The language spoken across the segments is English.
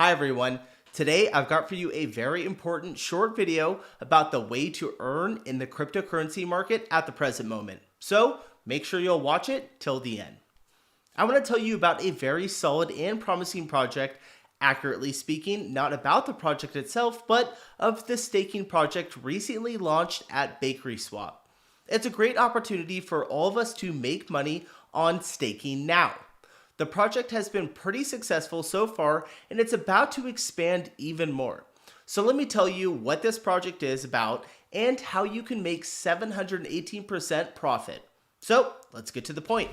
Hi everyone, today I've got for you a very important short video about the way to earn in the cryptocurrency market at the present moment. So make sure you'll watch it till the end. I want to tell you about a very solid and promising project, accurately speaking, not about the project itself, but of the staking project recently launched at BakerySwap. It's a great opportunity for all of us to make money on staking now. The project has been pretty successful so far, and it's about to expand even more. So let me tell you what this project is about and how you can make 718% profit. So let's get to the point.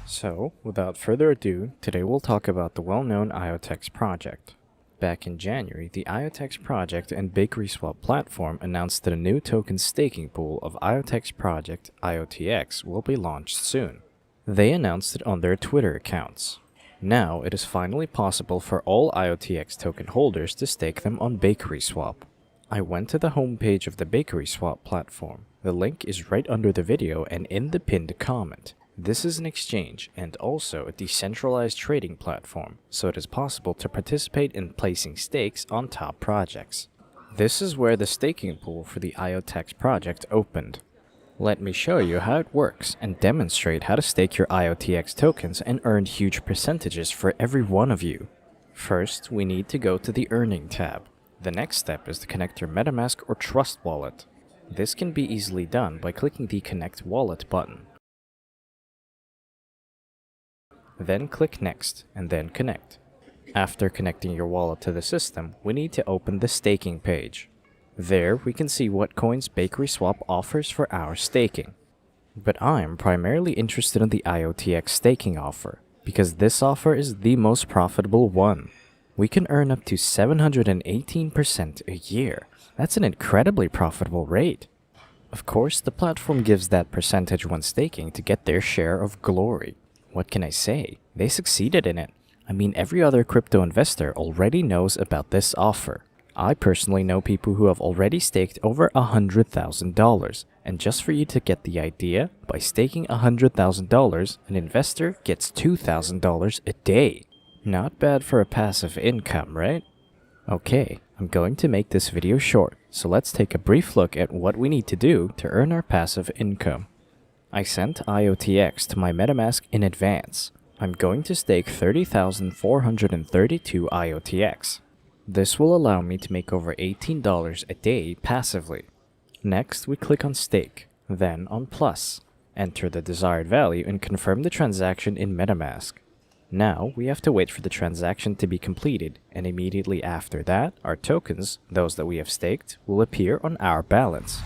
So, without further ado, today we'll talk about the well-known iotex project. Back in January, the iotex project and BakerySwap platform announced that a new token staking pool of iotex project iotx will be launched soon. They announced it on their Twitter accounts. Now, it is finally possible for all iotx token holders to stake them on BakerySwap. I went to the homepage of the BakerySwap platform. The link is right under the video and in the pinned comment. This is an exchange and also a decentralized trading platform, so it is possible to participate in placing stakes on top projects. This is where the staking pool for the iotex project opened. Let me show you how it works and demonstrate how to stake your iotx tokens and earn huge percentages for every one of you. First, we need to go to the Earning tab. The next step is to connect your MetaMask or Trust wallet. This can be easily done by clicking the Connect Wallet button. Then click Next and then Connect. After connecting your wallet to the system, we need to open the staking page. There, we can see what coins BakerySwap offers for our staking. But I'm primarily interested in the iotx staking offer, because this offer is the most profitable one. We can earn up to 718% a year. That's an incredibly profitable rate. Of course, the platform gives that percentage when staking to get their share of glory. What can I say? They succeeded in it. I mean, every other crypto investor already knows about this offer. I personally know people who have already staked over $100,000, and just for you to get the idea, by staking $100,000, an investor gets $2,000 a day. Not bad for a passive income, right? Okay, I'm going to make this video short, so let's take a brief look at what we need to do to earn our passive income. I sent iotx to my MetaMask in advance. I'm going to stake 30,432 iotx. This will allow me to make over $18 a day passively. Next, we click on Stake, then on Plus. Enter the desired value and confirm the transaction in MetaMask. Now, we have to wait for the transaction to be completed, and immediately after that, our tokens, those that we have staked, will appear on our balance.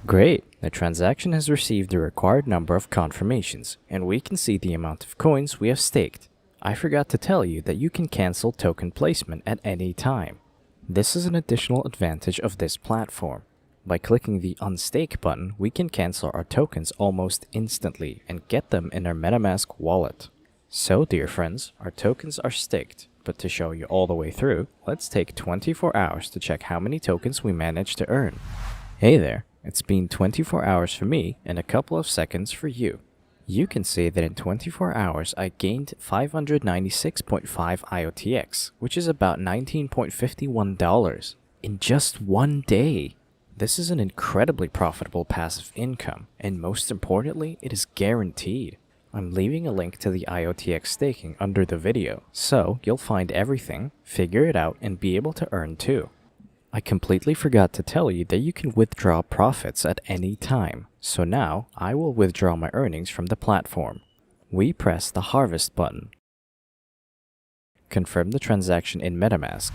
Great! The transaction has received the required number of confirmations, and we can see the amount of coins we have staked. I forgot to tell you that you can cancel token placement at any time. This is an additional advantage of this platform. By clicking the Unstake button, we can cancel our tokens almost instantly and get them in our MetaMask wallet. So, dear friends, our tokens are staked, but to show you all the way through, let's take 24 hours to check how many tokens we managed to earn. Hey there, it's been 24 hours for me and a couple of seconds for you. You can see that in 24 hours I gained 596.5 iotx, which is about $19.51 in just one day. This is an incredibly profitable passive income, and most importantly, it is guaranteed. I'm leaving a link to the iotx staking under the video, so you'll find everything, figure it out, and be able to earn too. I completely forgot to tell you that you can withdraw profits at any time, so now I will withdraw my earnings from the platform. We press the Harvest button. Confirm the transaction in MetaMask.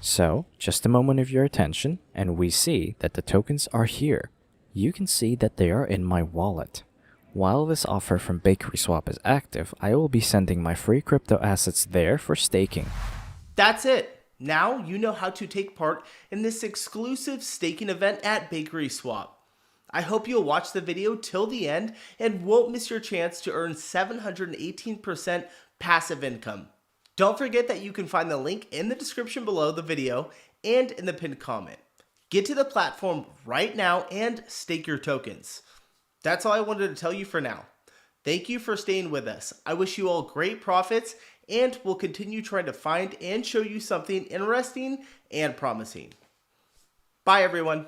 So, just a moment of your attention, and we see that the tokens are here. You can see that they are in my wallet. While this offer from BakerySwap is active, I will be sending my free crypto assets there for staking. That's it. Now you know how to take part in this exclusive staking event at BakerySwap. I hope you'll watch the video till the end and won't miss your chance to earn 718% passive income. Don't forget that you can find the link in the description below the video and in the pinned comment. Get to the platform right now and stake your tokens. That's all I wanted to tell you for now. Thank you for staying with us. I wish you all great profits and we'll continue trying to find and show you something interesting and promising. Bye everyone.